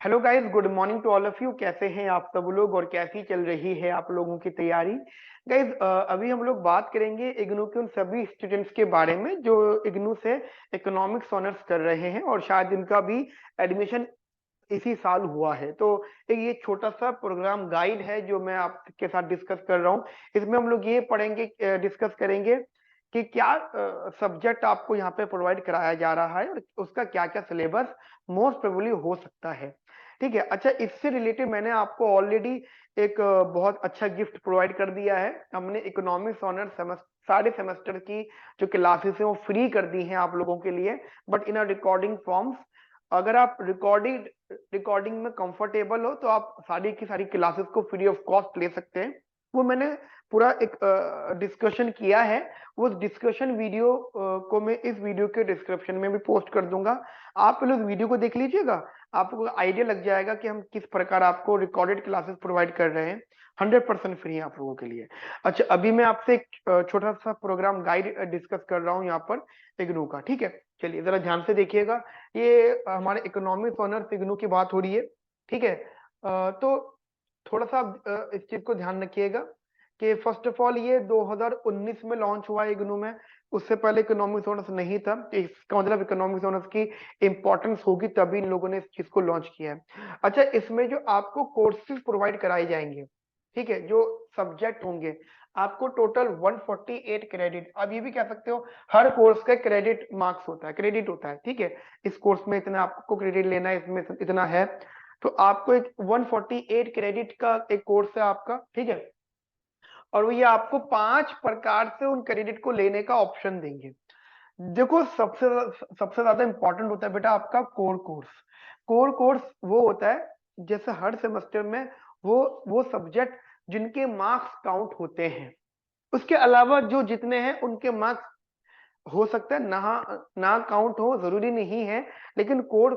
Hello guys, good morning to all of you. कैसे हैं आप सब लोग और कैसी चल रही है आप लोगों की तैयारी? गाइस, अभी हम लोग बात करेंगे इग्नू के उन सभी स्टूडेंट्स के बारे में जो इग्नू से इकोनॉमिक्स ऑनर्स कर रहे हैं और शायद इनका भी एडमिशन इसी साल हुआ है। तो एक ये छोटा सा प्रोग्राम गाइड है जो मैं आपके साथ डिस्कस कर रहा हूँ। इसमें हम लोग ये पढ़ेंगे, डिस्कस करेंगे कि क्या सब्जेक्ट आपको यहाँ पे प्रोवाइड कराया जा रहा है और उसका क्या क्या सिलेबस मोस्ट प्रोबेबली हो सकता है। ठीक है। अच्छा, इससे रिलेटेड मैंने आपको ऑलरेडी एक बहुत अच्छा गिफ्ट प्रोवाइड कर दिया है। हमने इकोनॉमिक्स ऑनर सारे सेमेस्टर की जो क्लासेस हैं वो फ्री कर दी हैं आप लोगों के लिए, but in a recording forms. अगर आप रिकॉर्डिंग में कंफर्टेबल हो तो आप सारी की सारी क्लासेस को फ्री ऑफ कॉस्ट ले सकते हैं। वो मैंने पूरा एक डिस्कशन किया है। वो डिस्कशन वीडियो को मैं इस वीडियो के डिस्क्रिप्शन में भी पोस्ट कर दूंगा। आप पहले उस वीडियो को देख लीजिएगा, आपको आइडिया लग जाएगा कि हम किस प्रकार आपको रिकॉर्डेड क्लासेस प्रोवाइड कर रहे हैं। 100% फ्री है आप लोगों के लिए। अच्छा, अभी मैं आपसे एक छोटा सा प्रोग्राम गाइड डिस्कस कर रहा हूँ यहाँ पर इग्नू का। ठीक है, चलिए जरा ध्यान से देखिएगा। ये हमारे इकोनॉमिक्स ऑनर्स इग्नू की बात हो रही है। ठीक है। तो थोड़ा सा आप, इस चीज को ध्यान रखिएगा कि फर्स्ट ऑफ ऑल ये 2019 में लॉन्च हुआ है इग्नू में। उससे पहले इकोनॉमिक्स ऑनर्स नहीं था। तो इसका मतलब इकोनॉमिक्स ऑनर्स की इंपॉर्टेंस होगी तभी इन लोगों ने इस चीज को लॉन्च किया है। अच्छा, इसमें जो आपको कोर्सेज प्रोवाइड कराए जाएंगे, ठीक है, जो सब्जेक्ट होंगे, आपको टोटल 148 क्रेडिट। अब ये भी कह सकते हो हर कोर्स का क्रेडिट मार्क्स होता है, क्रेडिट होता है। ठीक है, इस कोर्स में इतना आपको क्रेडिट लेना है, इसमें इतना है। तो आपको एक 148 क्रेडिट का एक कोर्स है आपका। ठीक है, और वो ये आपको 5 प्रकार से उन क्रेडिट को लेने का ऑप्शन देंगे। देखो, सबसे ज्यादा इंपॉर्टेंट होता है बेटा आपका कोर कोर्स। कोर कोर्स वो होता है जैसे हर सेमेस्टर में वो सब्जेक्ट जिनके मार्क्स काउंट होते हैं। उसके अलावा जो जितने हैं उनके मार्क्स हो सकता है ना ना काउंट हो, जरूरी नहीं है। लेकिन कोर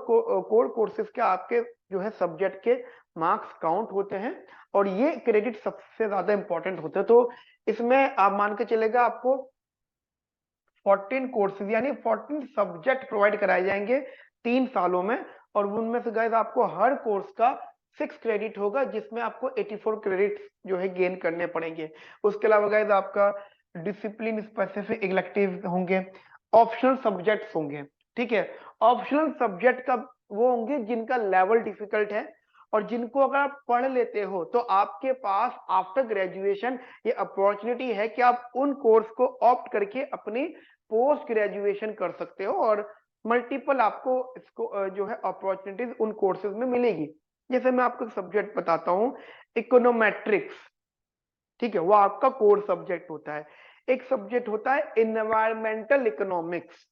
कोर्सेज के आपके जो है सब्जेक्ट के मार्क्स काउंट होते हैं और ये क्रेडिट सबसे ज्यादा इंपॉर्टेंट होते हैं। तो इसमें आप मान के चलेगा आपको 14 कोर्सेज यानी 14 सब्जेक्ट प्रोवाइड कराए जाएंगे 3 सालों में। और उनमें से गाइस आपको हर कोर्स का 6 क्रेडिट होगा जिसमें आपको 84 क्रेडिट जो है गेन करने पड़ेंगे। उसके अलावा गाइस आपका डिसिप्लिन स्पेसिफिक इलेक्टिव होंगे, ऑप्शनल सब्जेक्ट्स होंगे। ठीक है, ऑप्शनल सब्जेक्ट का वो होंगे जिनका लेवल डिफिकल्ट है और जिनको अगर आप पढ़ लेते हो तो आपके पास आफ्टर ग्रेजुएशन ये अपॉर्चुनिटी है कि आप उन कोर्स को ऑप्ट करके अपनी पोस्ट ग्रेजुएशन कर सकते हो और मल्टीपल आपको इसको जो है अपॉर्चुनिटीज उन कोर्सेज में मिलेगी। जैसे मैं आपको सब्जेक्ट बताता हूँ, इकोनोमेट्रिक्स। ठीक है, वो आपका कोर सब्जेक्ट होता है। एक सब्जेक्ट होता है इन्वायरमेंटल इकोनॉमिक्स।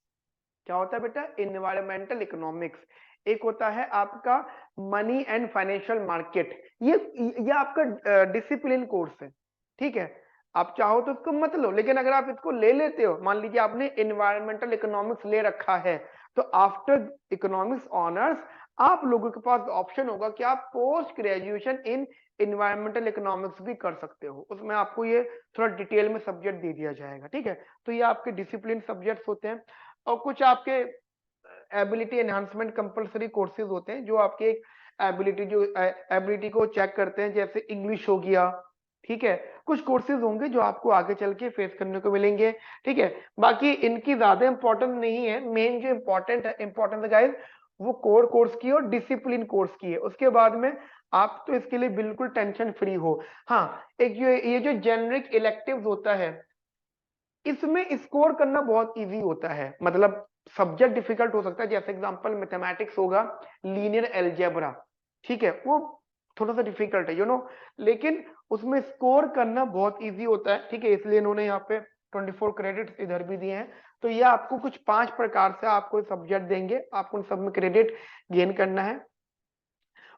क्या होता है बेटा? Environmental economics. एक होता है आपका मनी एंड फाइनेंशियल मार्केट। ये आपका डिसिप्लिन कोर्स है। ठीक है, आप चाहो तो इसको मत लो, लेकिन अगर आप इसको ले लेते हो, मान लीजिए आपने इन्वायरमेंटल इकोनॉमिक्स ले रखा है, तो आफ्टर इकोनॉमिक्स ऑनर्स आप लोगों के पास ऑप्शन होगा कि आप post graduation in environmental economics भी कर सकते हो। उसमें आपको ये थोड़ा डिटेल में सब्जेक्ट दे दिया जाएगा। ठीक है, तो ये आपके डिसिप्लिन सब्जेक्ट्स होते हैं। और कुछ आपके एबिलिटी एनहांसमेंट कंपलसरी कोर्सेज होते हैं जो आपके एबिलिटी को चेक करते हैं, जैसे इंग्लिश हो गया। ठीक है, कुछ कोर्सेज होंगे जो आपको आगे चल के फेस करने को मिलेंगे। ठीक है, बाकी इनकी ज्यादा इंपॉर्टेंस नहीं है। मेन जो इंपॉर्टेंस है गाइस, वो कोर कोर्स की और डिसिप्लिन कोर्स की है। उसके बाद में आप तो इसके लिए बिल्कुल टेंशन फ्री हो। हाँ, एक ये जो जेनरिक इलेक्टिव होता है, इसमें स्कोर करना बहुत इजी होता है। मतलब सब्जेक्ट डिफिकल्ट हो सकता है, जैसे एग्जांपल मैथमेटिक्स होगा, लीनियर अलजेब्रा। ठीक है, वो थोड़ा सा डिफिकल्ट है लेकिन उसमें स्कोर करना बहुत इजी होता है। ठीक है, इसलिए इन्होंने यहाँ पे 24 क्रेडिट इधर भी दिए हैं। तो ये आपको कुछ 5 प्रकार से आपको सब्जेक्ट देंगे, आपको उन सब में क्रेडिट गेन करना है।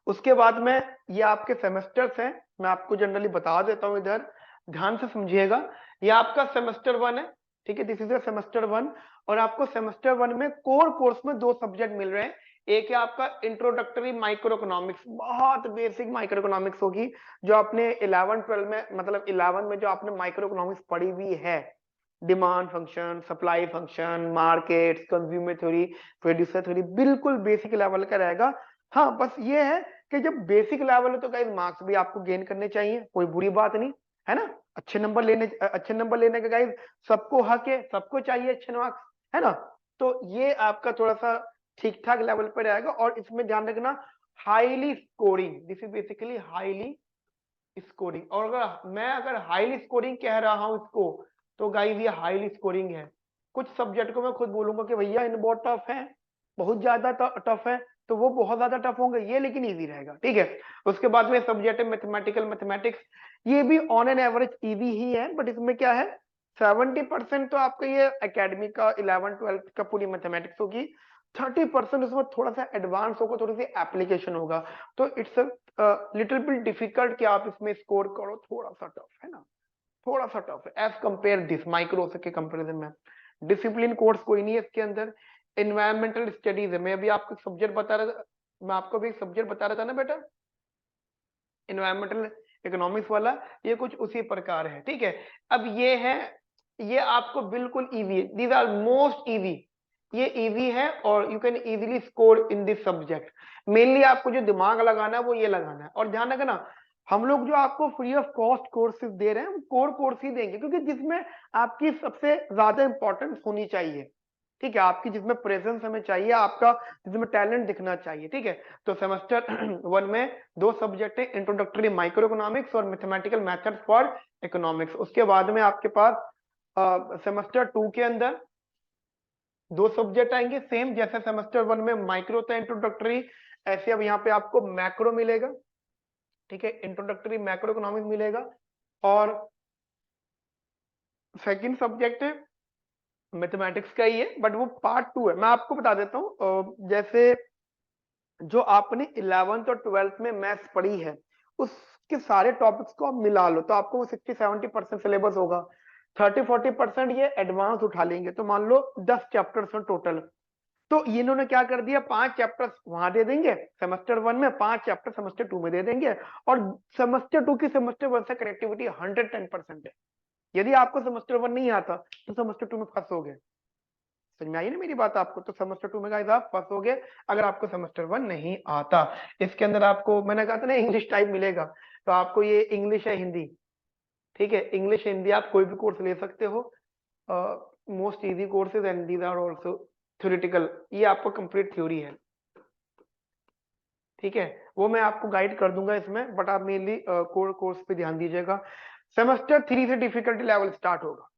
उसके बाद में ये आपके सेमेस्टर्स हैं, मैं आपको जनरली बता देता हूं, इधर ध्यान से समझिएगा। ये आपका सेमेस्टर 1 है। ठीक है, दिस इज सेमेस्टर 1। और आपको सेमेस्टर 1 में कोर कोर्स में 2 सब्जेक्ट मिल रहे हैं। एक है आपका इंट्रोडक्टरी माइक्रो इकोनॉमिक्स, बहुत बेसिक माइक्रो इकोनॉमिक्स होगी जो आपने 11 12 में, मतलब 11 में जो आपने माइक्रो इकोनॉमिक्स पढ़ी हुई है। Demand function, supply function, markets, consumer theory, producer theory, बिल्कुल बेसिक लेवल का रहेगा। हाँ बस ये है कि जब बेसिक लेवल है तो गाइस मार्क्स भी आपको गेन करने चाहिए, कोई बुरी बात नहीं है ना। अच्छे नंबर लेने का गाइस सबको हक है, सबको चाहिए अच्छे मार्क्स, है ना। तो ये आपका थोड़ा सा ठीक ठाक लेवल पे रहेगा। और इसमें ध्यान रखना, highly scoring, this is basically highly scoring. और अगर हाईली स्कोरिंग कह रहा हूं इसको, तो गाइस ये हाईली स्कोरिंग है। कुछ सब्जेक्ट को मैं खुद बोलूंगा कि भैया इन बहुत टफ है, बहुत ज्यादा टफ है, तो वो बहुत ज्यादा टफ होंगे, ये लेकिन इजी रहेगा, ठीक है। उसके बाद में सब्जेक्ट है मैथमेटिक्स, ये भी ऑन एन एवरेज इजी ही है, बट इसमें क्या है, 70% तो आपका ये एकेडमिक का 11th 12th का पूरी मैथमेटिक्स होगी, 30% उसमें थोड़ा सा एडवांस होगा, थोड़ी सी एप्लीकेशन होगा। तो इट्स लिटिल बिट डिफिकल्ट कि आप इसमें स्कोर करो, थोड़ा सा टफ है ना, थोड़ा सा टफ है एज कंपेयर दिस माइक्रो के कंपैरिजन में। डिसिप्लिन कोर्स कोई नहीं है इसके अंदर, एनवायरमेंटल स्टडीज है। मैं अभी आपको सब्जेक्ट बता रहा था, मैं आपको भी सब्जेक्ट बता रहा था ना बेटा, एनवायरमेंटल इकोनॉमिक्स वाला, ये कुछ उसी प्रकार है, ठीक है। अब ये है, ये आपको बिल्कुल इजी है, दीज आर मोस्ट इजी, ये इजी है और you can easily score in this subject. Mainly आपको जो दिमाग लगाना है वो ये लगाना है। और ध्यान रखना, हम लोग जो आपको फ्री ऑफ कॉस्ट कोर्सेज दे रहे हैं वो कोर कोर्स ही देंगे, क्योंकि जिसमें आपकी सबसे ज्यादा इंपॉर्टेंस होनी चाहिए, ठीक है, आपकी जिसमें प्रेजेंस हमें चाहिए, आपका जिसमें टैलेंट दिखना चाहिए, ठीक है। तो सेमेस्टर 1 में 2 सब्जेक्ट है, इंट्रोडक्टरी माइक्रो इकोनॉमिक्स और मैथमेटिकल मेथड्स फॉर इकोनॉमिक्स। उसके बाद में आपके पास सेमेस्टर 2 के अंदर 2 सब्जेक्ट आएंगे, सेम जैसे सेमेस्टर 1 में माइक्रो था इंट्रोडक्टरी, ऐसे अब यहाँ पे आपको मैक्रो मिलेगा, ठीक है, इंट्रोडक्टरी मैक्रो इकोनॉमिक्स मिलेगा। और सेकंड सब्जेक्ट है मैथमेटिक्स का ही है, बट वो पार्ट 2 है। मैं आपको बता देता हूँ, जैसे जो आपने 11th और 12th में मैथ्स पढ़ी है, उसके सारे टॉपिक्स को आप मिला लो तो आपको वो 60-70% सिलेबस होगा, 30-40% ये एडवांस उठा लेंगे, तो मान लो 10 चैप्टर्स हैं टोटल। तो इन्होंने क्या कर दिया, 5 चैप्टर्स वहां दे देंगे सेमेस्टर 1 में, 5 चैप्टर सेमेस्टर 2 में दे देंगे। और सेमेस्टर 2 की सेमेस्टर 1 से कनेक्टिविटी 110% है। यदि आपको सेमेस्टर 1 नहीं आता तो सेमेस्टर 2 में फंसोगे। समझ में आई ना मेरी बात आपको, तो सेमेस्टर 2 में गाइस आप फंसोगे अगर आपको सेमेस्टर 1 नहीं आता। इसके अंदर आपको मैंने कहा था ना इंग्लिश टाइप मिलेगा, तो आपको ये इंग्लिश है हिंदी, ठीक है, इंग्लिश हिंदी आप कोई भी कोर्स ले सकते हो, most easy courses and these are also theoretical, ये आपको कंप्लीट थ्योरी है, ठीक है। वो मैं आपको गाइड कर दूंगा इसमें, बट आप मेनली कोर कोर्स पे ध्यान दीजिएगा। सेमेस्टर 3 से डिफिकल्टी लेवल स्टार्ट होगा,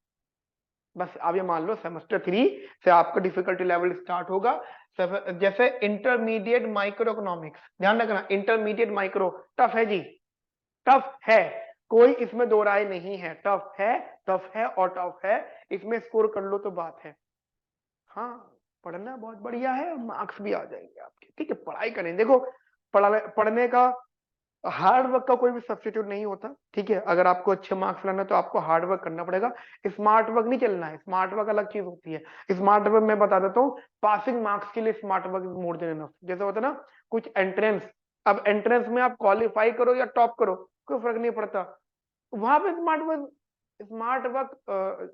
बस आप ये मान लो सेमेस्टर 3 से आपका डिफिकल्टी लेवल स्टार्ट होगा। जैसे इंटरमीडिएट माइक्रो इकोनॉमिक्स, ध्यान रखना इंटरमीडिएट माइक्रो टफ है जी, टफ है, कोई इसमें दो राय नहीं है, टफ है, टफ है और टफ है, इसमें स्कोर कर लो तो बात है। हाँ, पढ़ना बहुत बढ़िया है, मार्क्स भी आ जाएंगे आपके, ठीक है, पढ़ाई करें। देखो पढ़ने का, हार्ड वर्क का कोई भी सब्स्टिट्यूट नहीं होता, ठीक है। अगर आपको अच्छे मार्क्स लाना है तो आपको हार्ड वर्क करना पड़ेगा, स्मार्ट वर्क नहीं चलना है, स्मार्ट वर्क अलग चीज होती है। स्मार्ट वर्क मैं बता देता हूँ, पासिंग मार्क्स के लिए smart work is more than enough. जैसे होता है ना कुछ एंट्रेंस, अब एंट्रेंस में आप क्वालिफाई करो या टॉप करो कोई फर्क नहीं पड़ता, वहां पे स्मार्ट वर्क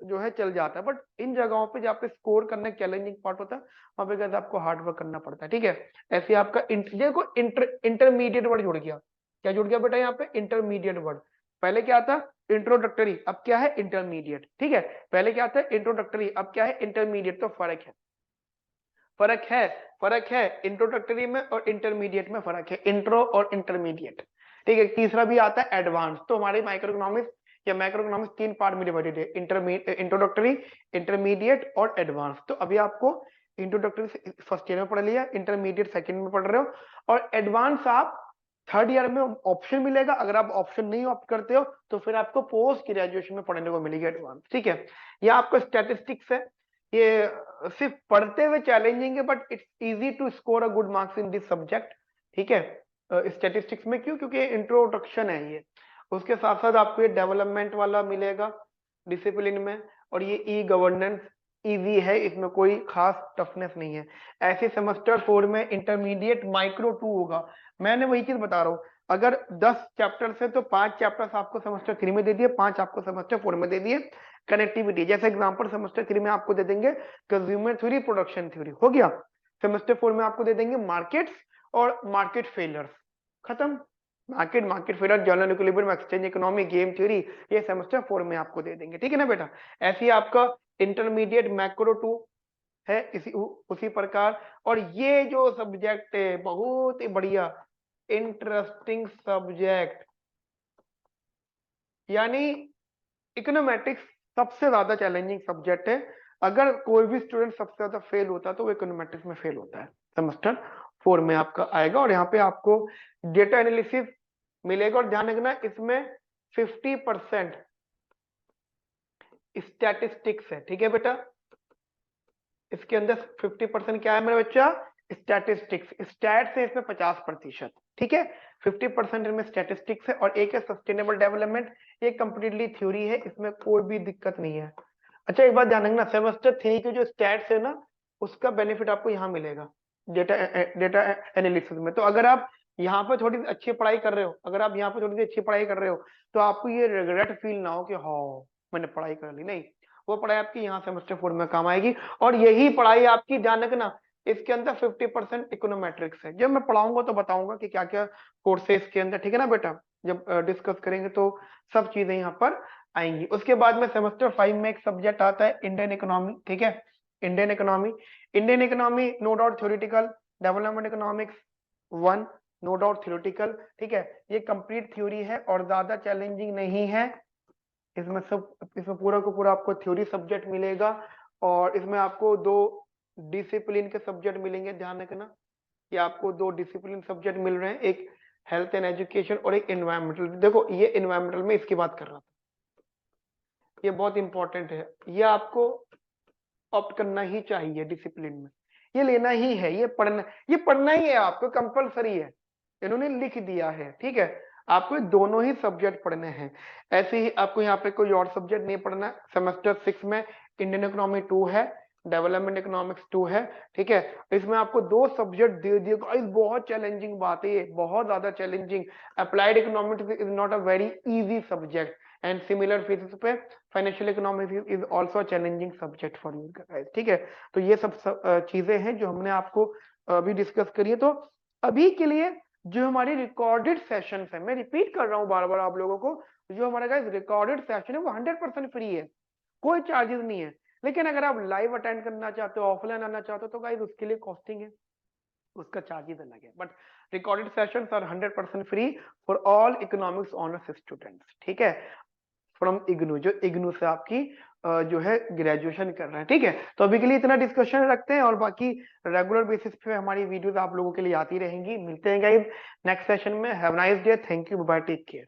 जो है चल जाता है। बट इन जगहों पे जहाँ पे स्कोर करना चैलेंजिंग पार्ट होता है, वहां पे कैसे आपको हार्ड वर्क करना पड़ता है, ठीक है। ऐसे आपका देखो इंटरमीडिएट वर्ड जुड़ गया, क्या जुड़ गया बेटा यहाँ पे, इंटरमीडिएट वर्ड। पहले क्या था इंट्रोडक्टरी, अब क्या है इंटरमीडिएट, ठीक है। पहले क्या था इंट्रोडक्टरी, अब क्या है इंटरमीडिएट, तो फर्क है, फर्क है, फर्क है, इंट्रोडक्टरी में और इंटरमीडिएट में फर्क है, इंट्रो और इंटरमीडिएट, ठीक है। तीसरा भी आता है एडवांस। तो हमारे माइक्रो इकोनॉमिक्स या मैक्रो इकोनॉमिक्स 3 पार्ट में डिवाइडेड है, इंट्रोडक्टरी, इंटरमीडिएट और एडवांस। तो अभी आपको इंट्रोडक्टरी फर्स्ट ईयर में पढ़ लिया, इंटरमीडिएट सेकंड में पढ़ रहे हो, और एडवांस आप थर्ड ईयर में ऑप्शन मिलेगा। अगर आप ऑप्शन नहीं ऑप्ट करते हो तो फिर आपको पोस्ट ग्रेजुएशन में पढ़ने को मिलेगी एडवांस, ठीक है। ये आपका स्टैटिस्टिक्स है, ये सिर्फ पढ़ते हुए चैलेंजिंग है, but it's easy to score a good marks in this subject, ठीक है। स्टैटिस्टिक्स में क्यों, क्योंकि इंट्रोडक्शन है ये, उसके साथ साथ आपको ये डेवलपमेंट वाला मिलेगा डिसिप्लिन में, और ये ई गवर्नेंस इजी है, इसमें कोई खास टफनेस नहीं है। ऐसे सेमेस्टर 4 में इंटरमीडिएट माइक्रो 2 होगा। मैंने वही चीज बता रहा हूँ, अगर 10 चैप्टर्स है तो 5 चैप्टर्स आपको सेमेस्टर 3 में दे दिए, 5 आपको सेमेस्टर 4 में दे दिए। कनेक्टिविटी जैसे एग्जांपल सेमेस्टर 3 में आपको दे देंगे कंज्यूमर थ्योरी, प्रोडक्शन थ्योरी, हो गया। सेमेस्टर 4 में आपको दे देंगे मार्केट्स, और मार्केट फेलियर्स खत्म। Market failure, general equilibrium, exchange economy, game theory, ये सेमेस्टर 4 में आपको दे देंगे, ठीक है ना बेटा। ऐसे ही आपका इंटरमीडिएट मैक्रो 2 है उसी प्रकार। और ये जो सब्जेक्ट है बहुत ही बढ़िया इंटरेस्टिंग सब्जेक्ट, यानी इकोनोमेट्रिक्स सबसे ज्यादा चैलेंजिंग सब्जेक्ट है। अगर कोई भी स्टूडेंट सबसे ज्यादा फेल होता है तो वो इकोनोमेट्रिक्स में फेल होता है। सेमेस्टर 4 में आपका आएगा और यहाँ पे आपको डेटा एनालिसिस मिलेगा। और ध्यान रखना इसमें 50% स्टैटिस्टिक्स है, ठीक है बेटा। इसके अंदर 50% क्या है मेरा बच्चा, स्टैटिस्टिक्स। स्टैट्स है इसमें 50%, ठीक है। 50% में स्टैटिस्टिक्स है और एक है सस्टेनेबल डेवलपमेंट, ये कंप्लीटली थ्योरी है, इसमें कोई भी दिक्कत नहीं है। अच्छा एक बात ध्यान रखना, सेमेस्टर 3 के जो स्टैट्स है ना उसका बेनिफिट आपको यहाँ मिलेगा डेटा एनालिसिस में। तो अगर आप यहाँ पे थोड़ी अच्छी पढ़ाई कर रहे हो, अगर आप यहाँ पे थोड़ी सी अच्छी पढ़ाई कर रहे हो तो आपको ये रिग्रेट फील ना हो कि हाँ मैंने पढ़ाई कर ली, नहीं, वो पढ़ाई आपकी यहाँ सेमेस्टर 4 में काम आएगी। और यही पढ़ाई आपकी, ध्यान रखना, इसके अंदर 50% इकोनोमेट्रिक्स है। जब मैं पढ़ाऊंगा तो बताऊंगा कि क्या क्या कोर्स है इसके अंदर, ठीक है ना बेटा। जब डिस्कस करेंगे तो सब चीजें यहाँ पर आएंगी। उसके बाद में सेमेस्टर 5 में एक सब्जेक्ट आता है इंडियन इकोनॉमी, ठीक है। Indian economy, Indian economy no doubt theoretical, development economics 1 no doubt theoretical, ठीक है। ये कंप्लीट थ्योरी है और ज्यादा चैलेंजिंग नहीं है। इसमें पूरा को पूरा आपको थ्योरी सब्जेक्ट मिलेगा और इसमें आपको 2 डिसिप्लिन के सब्जेक्ट मिलेंगे। ध्यान रखना कि आपको 2 डिसिप्लिन सब्जेक्ट मिल रहे हैं, एक हेल्थ एंड एजुकेशन और एक एनवायरमेंटल। देखो ये एनवायरमेंटल में इसकी बात कर रहा था, ये बहुत इंपॉर्टेंट है, ये आपको ऑप्ट करना ही चाहिए डिसिप्लिन में, ये लेना ही है, ये पढ़ना ही है, आपको कंपलसरी है, इन्होंने लिख दिया है, ठीक है। आपको दोनों ही सब्जेक्ट पढ़ने हैं। ऐसे ही आपको यहाँ पे कोई और सब्जेक्ट नहीं पढ़ना। सेमेस्टर 6 में इंडियन इकोनॉमी 2 है, डेवलपमेंट इकोनॉमिक्स 2 है, ठीक है। इसमें आपको 2 सब्जेक्ट दे दिए, बहुत चैलेंजिंग बात है ये, बहुत ज्यादा challenging. Applied economics is not a very easy subject and similar basis पे financial economics is also challenging subject for you guys, ठीक है। तो ये सब चीजें हैं जो हमने आपको अभी डिस्कस करी है। तो अभी के लिए जो हमारी रिकॉर्डेड सेशंस है, मैं रिपीट कर रहा हूँ बार बार आप लोगों को, जो हमारा गाइस रिकॉर्डेड सेशन है वो 100% फ्री है, कोई चार्जेस नहीं है। लेकिन अगर आप लाइव अटेंड करना चाहते हो, ऑफलाइन आना चाहते हो तो गाइस उसके लिए कॉस्टिंग है, उसका चार्जेस अलग है। But recorded sessions are 100% free for all economics honours students, ठीक है, फ्रॉम इग्नू, जो इग्नू से आपकी जो है ग्रेजुएशन कर रहे हैं, ठीक है। तो अभी के लिए इतना डिस्कशन रखते हैं और बाकी रेगुलर बेसिस पे हमारी वीडियोस आप लोगों के लिए आती रहेंगी। मिलते हैं गाइस नेक्स्ट सेशन में। Have nice day, thank you, bye, take care.